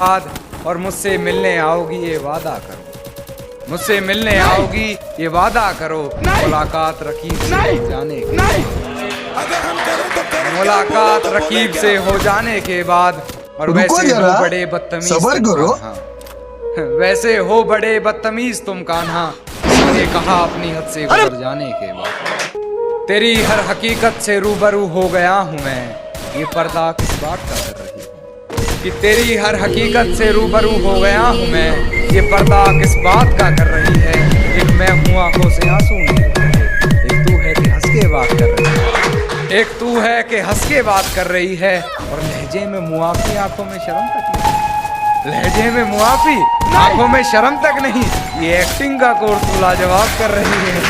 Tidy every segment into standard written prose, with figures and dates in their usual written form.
बाद और मुझसे मिलने आओगी ये वादा करो, मुझसे मिलने आओगी ये वादा करो। मुलाकात रकीब से हो जाने के मुलाकात रकीब से हो जाने के बाद और वैसे हो बड़े बदतमीज सबर करो। वैसे हो बड़े बदतमीज तुम कान्हा, मैंने कहा अपनी हद से गुजर जाने के बाद। तेरी हर हकीकत से रूबरू हो गया हूँ मैं, ये पर्दा किस बात का कर रही है कि तेरी हर हकीकत से रूबरू हो गया हूँ मैं, ये पर्दा किस बात का कर रही है। एक मैं हूँ आंखों से आंसू नहीं बहे, एक तू है कि हंस के बात कर रही है, एक तू है कि हंस के बात कर रही है। और लहजे में मुआफी आंखों में शर्म तक नहीं, लहजे में मुआफी आंखों में शर्म तक नहीं, ये एक्टिंग का कोर्स तू लाजवाब कर रही है।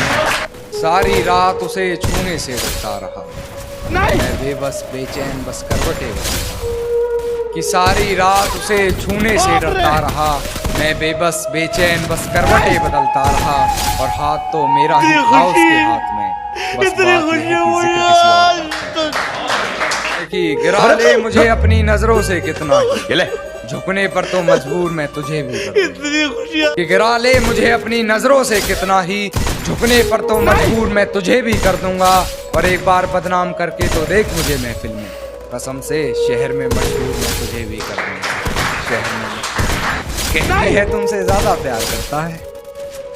सारी रात उसे छूने से डरता रहा मैं बेबस बेचैन बस करवटे बदलता, कि सारी रात उसे छूने से डरता रहा मैं बेबस बेचैन बस करवटे बदलता रहा। और हाथ तो मेरा ही था उसके हाथ में, बस बात यह है कि जिक्र किसी और का है। कि गिरा ले मुझे अपनी नजरों से कितना ही, झुकने पर तो मजबूर मैं तुझे भी कर दूंगा। कि गिरा ले मुझे अपनी नजरों से कितना ही, झुकने पर तो मजबूर मैं तुझे भी कर दूंगा। और एक बार बदनाम करके तो देख मुझे महफिल में, कसम से शहर में मशहूर मैं तुझे भी कर दूंगा। शहर में कहती है तुमसे ज्यादा प्यार करता है,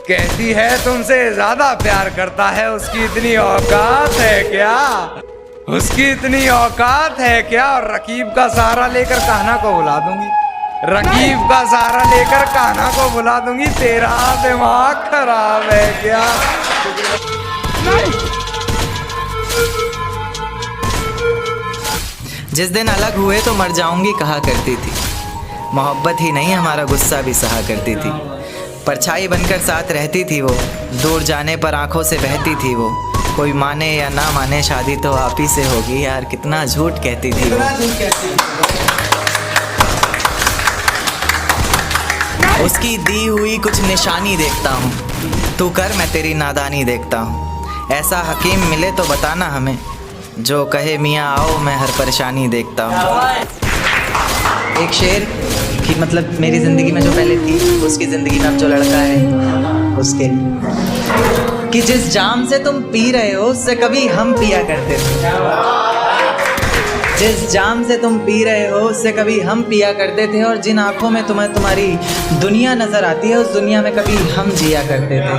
कहती है तुमसे ज्यादा प्यार करता है, उसकी इतनी औकात है क्या, उसकी इतनी औकात है क्या। और रकीब का सहारा लेकर कान्हा को बुला दूंगी, रकीब का सहारा लेकर कान्हा को बुला दूंगी। तेरा दिमाग खराब है क्या। जिस दिन अलग हुए तो मर जाऊंगी कहा करती थी, मोहब्बत ही नहीं हमारा गुस्सा भी सहा करती थी। परछाई बनकर साथ रहती थी वो, दूर जाने पर आंखों से बहती थी वो। कोई माने या ना माने शादी तो आप ही से होगी यार, कितना झूठ कहती थी वो। उसकी दी हुई कुछ निशानी देखता हूँ, तू कर मैं तेरी नादानी देखता हूँ। ऐसा हकीम मिले तो बताना हमें, जो कहे मियाँ आओ मैं हर परेशानी देखता हूँ। एक शेर कि मतलब मेरी ज़िंदगी में जो पहले थी उसकी ज़िंदगी में अब जो लड़का है उसके, कि जिस जाम से तुम पी रहे हो उससे कभी हम पिया करते थे, जिस जाम से तुम पी रहे हो उससे कभी हम पिया करते थे। और जिन आँखों में तुम्हें तुम्हारी दुनिया नज़र आती है उस दुनिया में कभी हम जिया करते थे।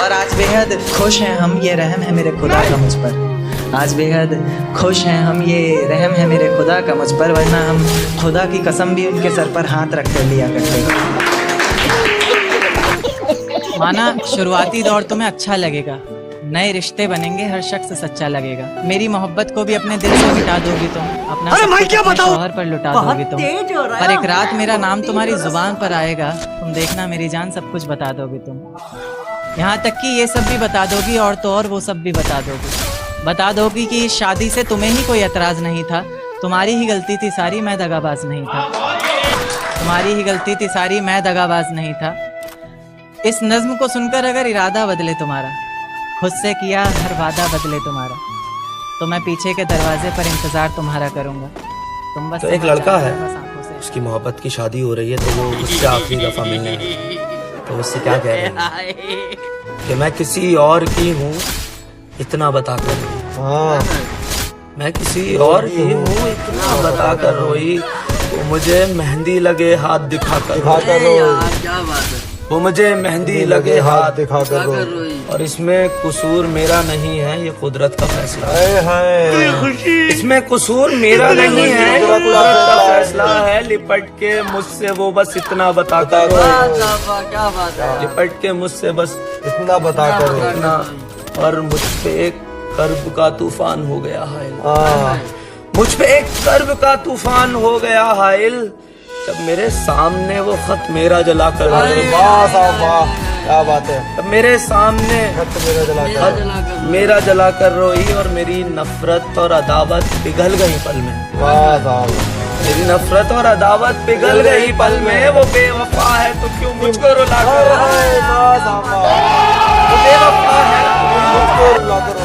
और आज बेहद खुश हैं हम, ये रहम है मेरे खुदा का मुझ पर। आज बेहद खुश हैं हम, ये रहम है मेरे खुदा का मुझ पर, वरना हम खुदा की कसम भी उनके सर पर हाथ रख कर लिया करते थे। माना शुरुआती दौर तुम्हें अच्छा लगेगा, नए रिश्ते बनेंगे, हर शख्स सच्चा लगेगा। मेरी मोहब्बत को भी अपने दिल से मिटा दोगी तुम, अपना शौहर पर लुटा दोगी तुम। पर एक रात मेरा नाम तुम्हारी जुबान पर आएगा, तुम देखना मेरी जान सब कुछ बता दोगी तुम। यहाँ तक कि ये सब भी बता दोगी और तो और वो सब भी बता दोगी कि इस शादी से तुम्हें ही कोई एतराज़ नहीं था, तुम्हारी ही गलती थी सारी, मैं दगाबाज नहीं था। तुम्हारी ही गलती थी सारी, मैं दगाबाज नहीं था। इस नज़्म को सुनकर अगर इरादा बदले तुम्हारा, खुद से किया हर वादा बदले तुम्हारा, तो मैं पीछे के दरवाजे पर इंतज़ार तुम्हारा करूँगा। तुम बस तो एक लड़का है, उसकी मोहब्बत की शादी हो रही है, तो वो उससे आखिरी दफ़ा मिलने आया, तो उससे क्या कह रहे हैं कि मैं किसी और की हूँ इतना बताकर, मैं किसी और की हूँ इतना बताकर रोई, वो मुझे मेहंदी लगे हाथ दिखाकर रोई, वो मुझे मेहंदी लगे हाथ दिखाकर रोई। और इसमें कसूर मेरा नहीं है, ये कुदरत का फैसला है। इसमें कसूर मेरा नहीं है, ये कुदरत का फैसला है। लिपट के मुझसे वो बस इतना बताकर रोई, लिपट के मुझसे बस इतना बताकर रोई। और मुझ पे एक कर्ब का तूफान हो गया हाइल, मुझ पे एक कर्ब का तूफान हो गया हाइल, जब मेरे सामने वो खत मेरा जला कर, वाह क्या बात है, तब मेरे सामने खत मेरा जला कर रोई। और मेरी नफरत और अदावत पिघल गई पल में, मेरी नफरत और अदावत पिघल गई पल में। वो बेवफा है तो क्यों मुझको रुला कर, वो बेवफा है तो मुझको रुला कर